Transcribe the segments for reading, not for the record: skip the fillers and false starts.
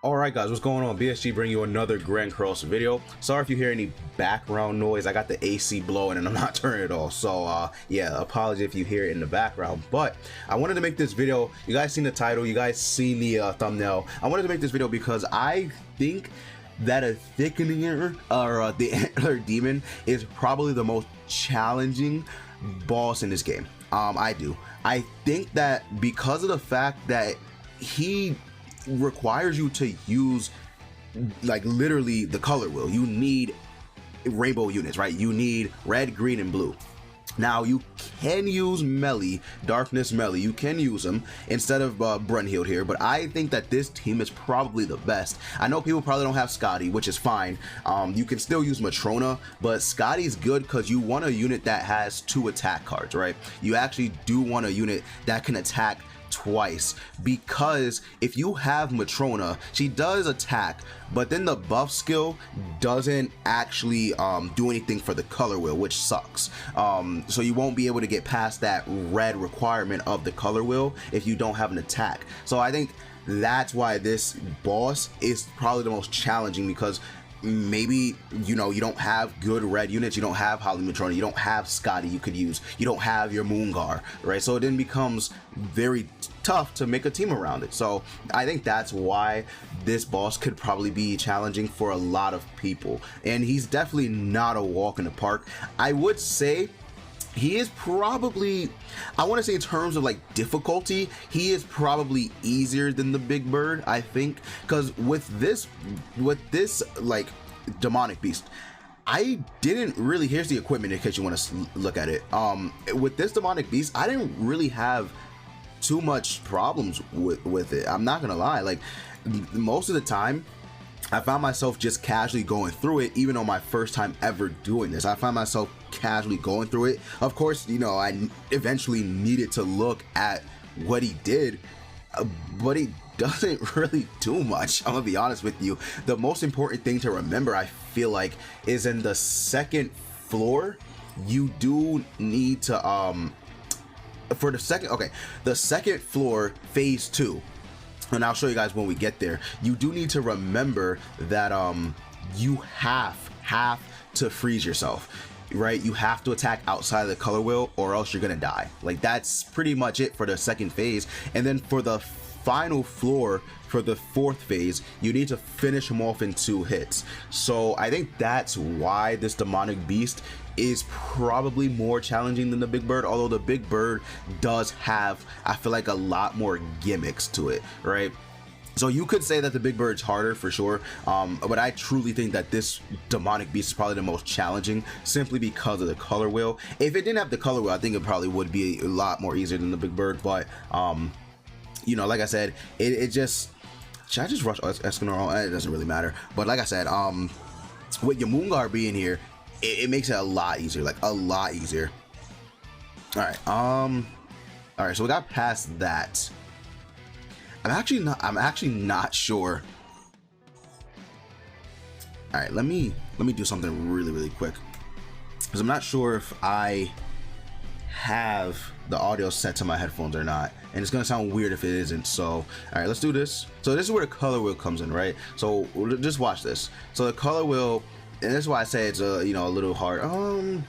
Alright guys, what's going on? BSG bringing you another Grand Cross video. Sorry if you hear any background noise. I got the AC blowing and I'm not turning it off. So yeah, apology if you hear it in the background. But I wanted to make this video. You guys seen the title, you guys seen the thumbnail. I wanted to make this video because I think that a thickener or the antler demon is probably the most challenging boss in this game. I think that because of the fact that he requires you to use like literally the color wheel. You need rainbow units, right? You need red, green, and blue. Now you can use melee, darkness melee, you can use them instead of Brunhild here, but I think that this team is probably the best. I know people probably don't have Scotty, which is fine. You can still use Matrona, but Scotty's good because you want a unit that has 2 attack cards, right? You actually do want a unit that can attack twice, because if you have Matrona, she does attack, but then the buff skill doesn't actually do anything for the color wheel, which sucks. So you won't be able to get past that red requirement of the color wheel if you don't have an attack. So I think that's why this boss is probably the most challenging, because maybe you don't have good red units, you don't have Holly Matrona, you don't have Scotty you could use, you don't have your Moongar, right? So it then becomes very tough to make a team around it. So I think that's why this boss could probably be challenging for a lot of people, and he's definitely not a walk in the park. I would say he is probably, I want to say in terms of like difficulty, he is probably easier than the Big Bird, I think, because with this like demonic beast, I didn't really, here's the equipment in case you want to look at it. With this demonic beast, I didn't really have too much problems with it. I'm not gonna lie, like most of the time I found myself just casually going through it. Even on my first time ever doing this, I found myself casually going through it. Of course, I eventually needed to look at what he did, but he doesn't really do much. I'm gonna be honest with you. The most important thing to remember, I feel like, is in the second floor, you do need to for the second floor, phase 2, and I'll show you guys when we get there, you do need to remember that you have to freeze yourself, right? You have to attack outside of the color wheel or else you're gonna die. Like, that's pretty much it for the second phase. And then for the final floor, for the 4th phase, you need to finish him off in 2 hits. So I think that's why this demonic beast is probably more challenging than the Big Bird, although the Big Bird does have, I feel like, a lot more gimmicks to it, right? So you could say that the Big Bird's harder for sure, but I truly think that this demonic beast is probably the most challenging, simply because of the color wheel. If it didn't have the color wheel, I think it probably would be a lot more easier than the Big Bird, but like I said, it just, should I just rush Escanor? It doesn't really matter, but like I said, with your Moongar being here, it makes it a lot easier, like a lot easier. All right, so we got past that. I'm actually not sure. All right, let me do something really quick, because I'm not sure if I have the audio set to my headphones or not, and it's gonna sound weird if it isn't. So all right, let's do this. So this is where the color wheel comes in, right? So just watch this. So the color wheel, and that's why I say it's a little hard. I'm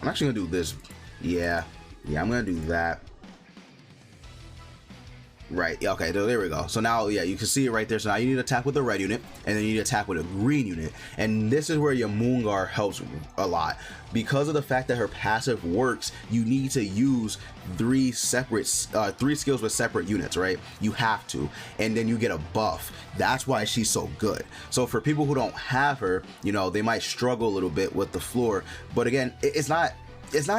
actually gonna do this. Yeah, I'm gonna do that. Right, okay, there we go. So now, yeah, you can see it right there. So now you need to attack with a red unit, and then you need to attack with a green unit, and this is where your Moongar helps a lot. Because of the fact that her passive works, you need to use 3 skills with separate units, right? You have to, and then you get a buff. That's why she's so good. So for people who don't have her, they might struggle a little bit with the floor, but again, it's not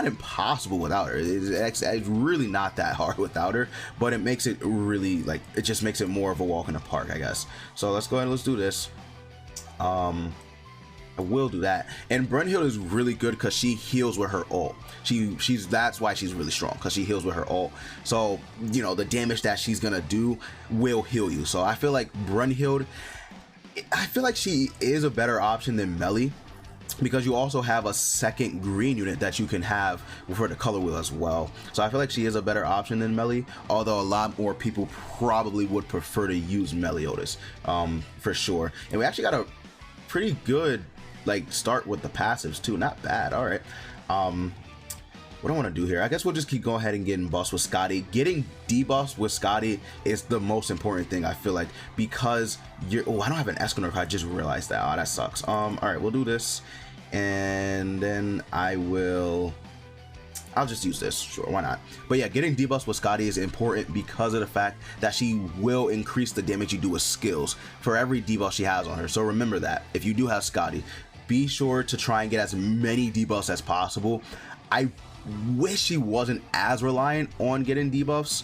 impossible without her. It's really not that hard without her, but it makes it really, like, it just makes it more of a walk in the park, I guess. So let's go ahead and let's do this. I will do that. And Brunhild is really good because she heals with her ult. That's why she's really strong, because she heals with her ult. So the damage that she's gonna do will heal you. So I feel like Brunhild, I feel like she is a better option than Melee. because you also have a second green unit that you can have for the color wheel as well. So I feel like she is a better option than Melly, although a lot more people probably would prefer to use Meliodas, for sure. And we actually got a pretty good like start with the passives too, not bad. All right, what I want to do here, I guess we'll just keep going ahead and getting buffs with Scotty. Getting debuffs with Scotty is the most important thing, I feel like, because you're, oh, I don't have an Escanor card, I just realized that. Oh, that sucks. All right, we'll do this, and then I'll just use this, sure, why not. But yeah, getting debuffs with Scotty is important because of the fact that she will increase the damage you do with skills for every debuff she has on her. So remember that if you do have Scotty, be sure to try and get as many debuffs as possible. I wish she wasn't as reliant on getting debuffs,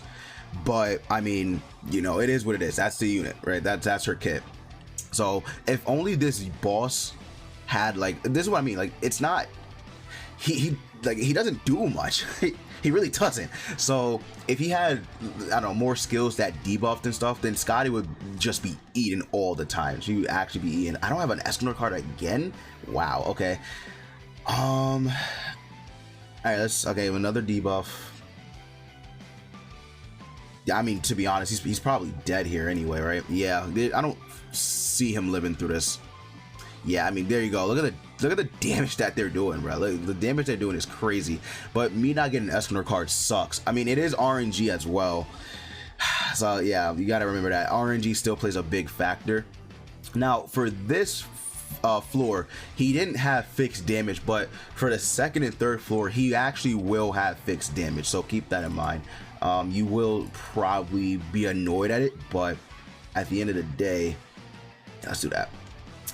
but I mean, you know, it is what it is. That's the unit, right? That's her kit. So if only this boss had, like, this is what I mean, like, it's not, he doesn't do much. He really doesn't. So if he had, I don't know, more skills that debuffed and stuff, then Scotty would just be eating all the time. She would actually be eating. I don't have an Escanor card again. Wow. Okay. All right. Okay. Another debuff. Yeah. I mean, to be honest, he's probably dead here anyway, right? Yeah. I don't see him living through this. Yeah. I mean, there you go. Look at the damage that they're doing, bro. Look, the damage they're doing is crazy. But me not getting an Escanor card sucks. I mean, it is RNG as well. So yeah, you gotta remember that RNG still plays a big factor. Now for this floor, he didn't have fixed damage, but for the second and third floor, he actually will have fixed damage. So keep that in mind. You will probably be annoyed at it, but at the end of the day, let's do that.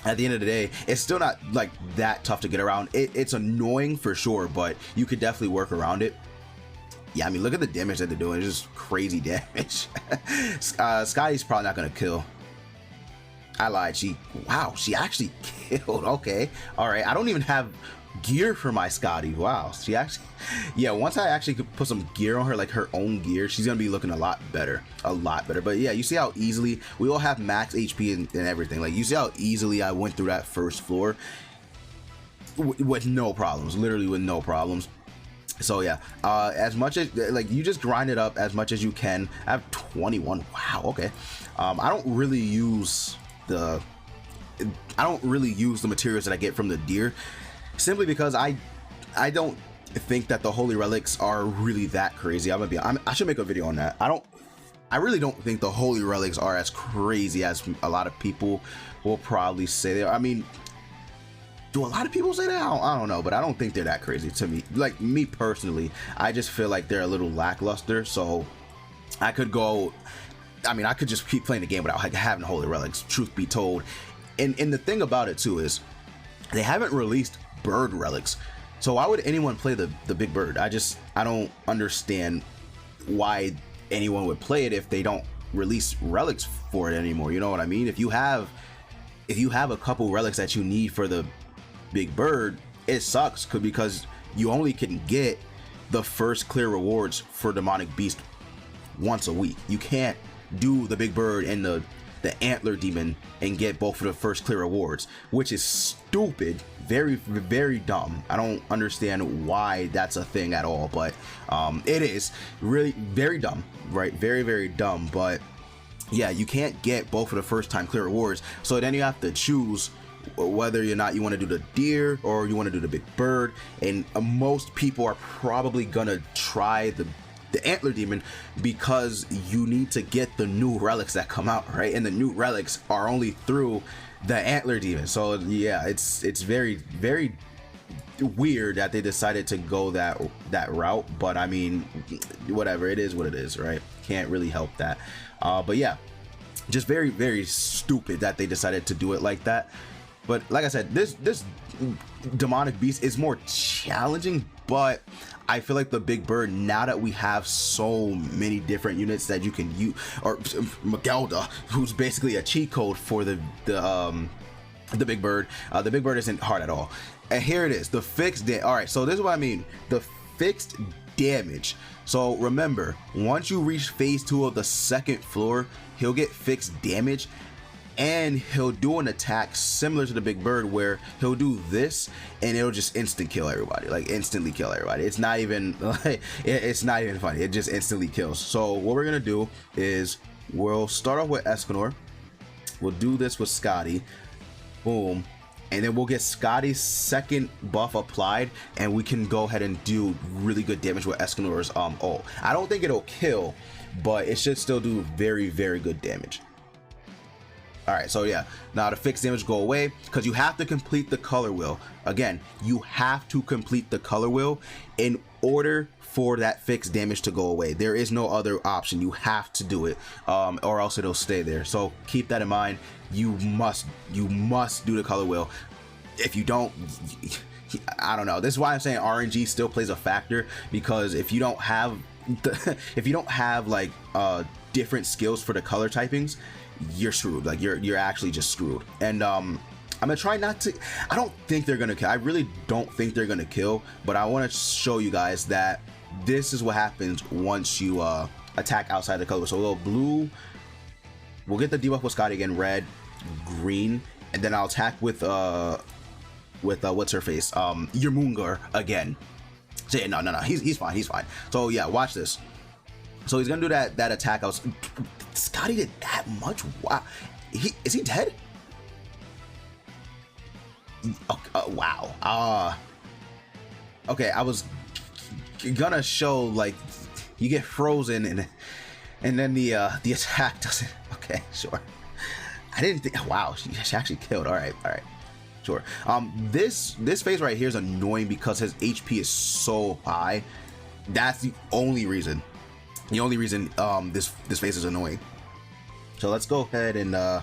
At the end of the day, it's still not like that tough to get around. It's annoying for sure, but you could definitely work around it. Yeah, I mean, look at the damage that they're doing. It's just crazy damage. Scotty's probably not gonna kill. I lied. Wow, she actually killed. Okay, all right. I don't even have gear for my Scotty. Wow, she actually, yeah, once I actually could put some gear on her, like her own gear, she's gonna be looking a lot better. But yeah, you see how easily we all have max HP and everything. Like, you see how easily I went through that first floor with no problems, literally with no problems. So yeah, as much as, like, you just grind it up as much as you can. I have 21. Wow. Okay. I don't really use the materials that I get from the deer, simply because I don't think that the holy relics are really that crazy. I should make a video on that. I really don't think the holy relics are as crazy as a lot of people will probably say they are. I mean, do a lot of people say that? I don't know, but I don't think they're that crazy to me. Like, me personally, I just feel like they're a little lackluster. So I could go, I mean, I could just keep playing the game without having holy relics, truth be told. And the thing about it too is they haven't released bird relics. So why would anyone play the big bird? I don't understand why anyone would play it if they don't release relics for it anymore. You know what I mean? If you have a couple relics that you need for the big bird, it sucks because you only can get the first clear rewards for demonic beast once a week. You can't do the big bird and the antler demon and get both of the first clear rewards, which is stupid. Very, very dumb. I don't understand why that's a thing at all, but it is really very dumb, right? Very, very dumb. But yeah, you can't get both of the first time clear rewards, so then you have to choose whether or not you want to do the deer or you want to do the big bird. And most people are probably gonna try the antler demon because you need to get the new relics that come out, right? And the new relics are only through the antler demon. So yeah, it's very, very weird that they decided to go that route, but I mean, whatever, it is what it is, right? Can't really help that. But yeah, just very, very stupid that they decided to do it like that. But like I said, this demonic beast is more challenging, but I feel like the big bird, now that we have so many different units that you can use, or Magelda, who's basically a cheat code for the big bird. The big bird isn't hard at all. And here it is, the fixed all right, so this is what I mean, the fixed damage. So remember, once you reach phase 2 of the second floor, he'll get fixed damage. and he'll do an attack similar to the big bird where he'll do this and it'll just instant kill everybody, like instantly kill everybody. It's not even like, it's not even funny, it just instantly kills. So what we're gonna do is we'll start off with Escanor, we'll do this with Scotty, boom, and then we'll get Scotty's second buff applied and we can go ahead and do really good damage with Escanor's ult. I don't think it'll kill, but it should still do very, very good damage. All right, so yeah, now the fixed damage go away because you have to complete the color wheel. Again, you have to complete the color wheel in order for that fixed damage to go away. There is no other option. You have to do it, or else it'll stay there. So keep that in mind. You must do the color wheel. If you don't, I don't know. This is why I'm saying RNG still plays a factor, because if you don't have like different skills for the color typings, you're screwed. Like you're actually just screwed. And I'm gonna try not to, I don't think they're gonna kill. I really don't think they're gonna kill, but I want to show you guys that this is what happens once you attack outside the color. So we'll go blue, we'll get the debuff with Scotty again, red, green, and then I'll attack with what's her face, Yermungar again. So yeah, no, he's fine. So yeah, watch this. So he's gonna do that attack. Scotty did that much? Wow. Is he dead? Wow. Okay, I was gonna show like you get frozen and then the attack doesn't. Okay, sure. I didn't think. Wow, she actually killed. All right, sure. This phase right here is annoying because his HP is so high. That's the only reason. This phase is annoying. So let's go ahead and all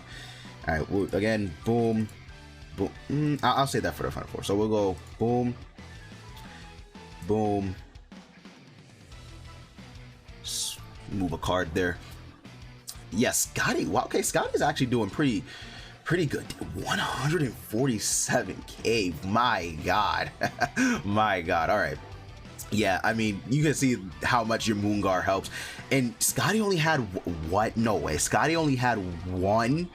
right, again, boom. I'll say that for the Final Four. So we'll go boom, boom. Just move a card there. Yes, Scotty. Wow, okay, Scotty's actually doing pretty good. 147k. My God, my God. All right. Yeah, I mean, you can see how much your Moongar helps. And Scotty only had what? No way. Scotty only had one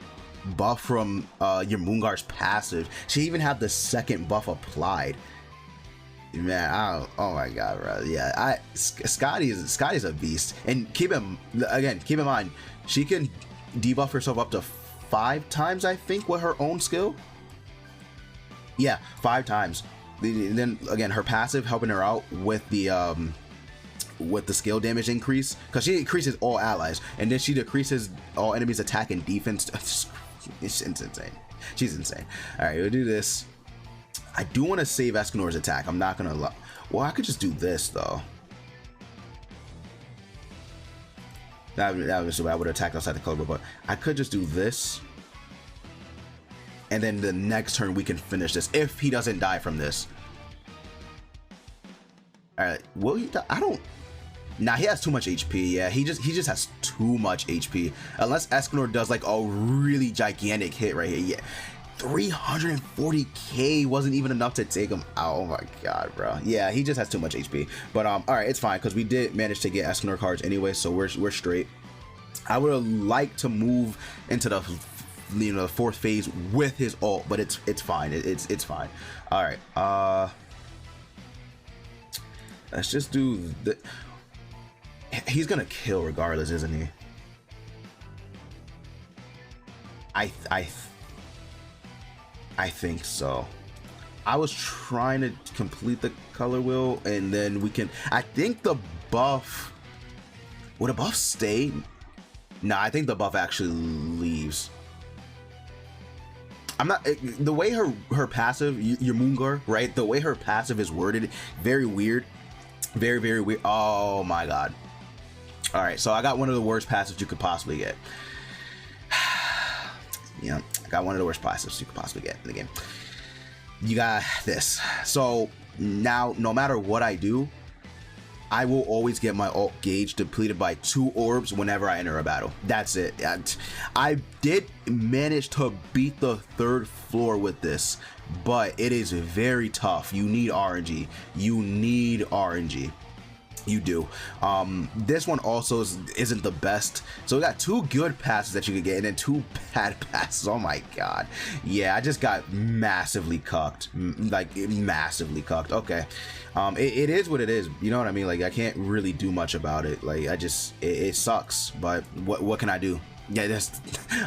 buff from your Moongar's passive. She even had the second buff applied. Man, oh my God, bro. Yeah, Scotty's a beast. And keep in mind, she can debuff herself up to 5 times, I think, with her own skill. Yeah, 5 times. Then again, her passive helping her out with the skill damage increase, because she increases all allies, and then she decreases all enemies attack and defense. It's insane. She's insane. All right, we'll do this. I do want to save Escanor's attack. I'm not gonna lie. Well, I could just do this though. That was so I would attack outside the color, but I could just do this. And then the next turn we can finish this if he doesn't die from this. All right, will he die? I don't. Nah, he has too much HP. Yeah, he just has too much HP. Unless Escanor does like a really gigantic hit right here. Yeah, 340k wasn't even enough to take him out. Oh my God, bro. Yeah, he just has too much HP. But all right, it's fine because we did manage to get Escanor cards anyway, so we're straight. I would have liked to move into the the 4th phase with his ult, but it's fine. It's fine. All right, let's just do the. He's gonna kill regardless, isn't he? I think so. I was trying to complete the color wheel, and then we can. I think the buff. Would a buff stay? Nah, I think the buff actually leaves. I'm not, the way her passive, your Moongar, right? The way her passive is worded, very weird, very weird. Oh my God. All right, so I got one of the worst passives you could possibly get. Yeah, I got one of the worst passives you could possibly get in the game. You got this. So now, no matter what I do, I will always get my ult gauge depleted by 2 orbs whenever I enter a battle. That's it. I did manage to beat the 3rd floor with this, but it is very tough. You need RNG. You need RNG. You do. This one also isn't the best. So we got 2 good passes that you could get and then 2 bad passes. Oh my god. Yeah, I just got massively cucked. Like massively cucked. Okay. It is what it is. You know what I mean? Like I can't really do much about it. Like I just it sucks. But what can I do? Yeah,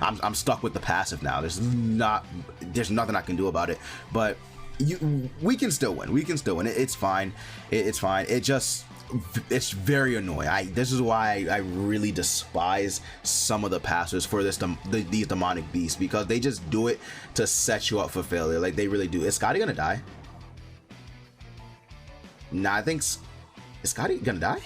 I'm stuck with the passive now. There's nothing I can do about it. But we can still win. We can still win. It's fine. It's fine. It's very annoying. This is why I really despise some of the passers for these demonic beasts, because they just do it to set you up for failure. Like they really do. Is Scotty gonna die? Nah, I think is Scotty gonna die?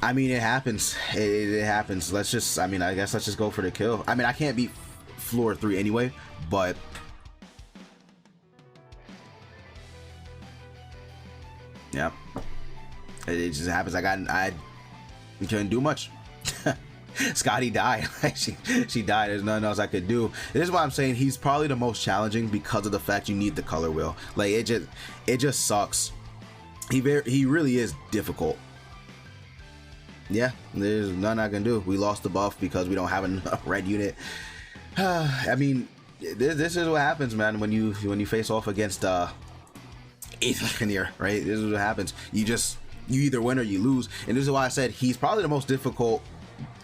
I mean, it happens. It happens. Let's just. I mean, I guess let's just go for the kill. I mean, I can't beat floor 3 anyway, but. Yeah, it just happens. I couldn't do much. Scotty died. she died. There's nothing else I could do. This is why I'm saying he's probably the most challenging, because of the fact you need the color wheel. Like it just sucks. He really is difficult. Yeah, there's nothing I can do. We lost the buff because we don't have a red unit. I mean, this is what happens, man, when you face off against 8th Buccaneer, right? This is what happens. You either win or you lose, and this is why I said he's probably the most difficult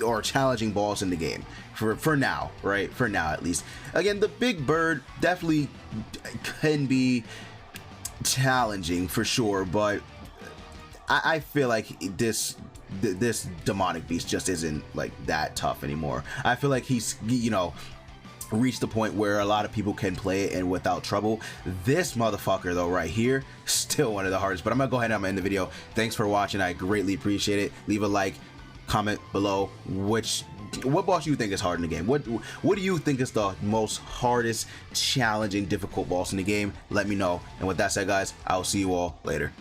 or challenging boss in the game for now, right? For now, at least. Again, the big bird definitely can be challenging for sure, but I feel like this demonic beast just isn't like that tough anymore. I feel like he's, you know, reached the point where a lot of people can play it and without trouble. This motherfucker though right here, still one of the hardest. But I'm gonna go ahead and I'm gonna end the video. Thanks for watching. I greatly appreciate it. Leave a like, comment below what boss you think is hard in the game. What do you think is the most hardest, challenging, difficult boss in the game? Let me know. And with that said, guys, I'll see you all later.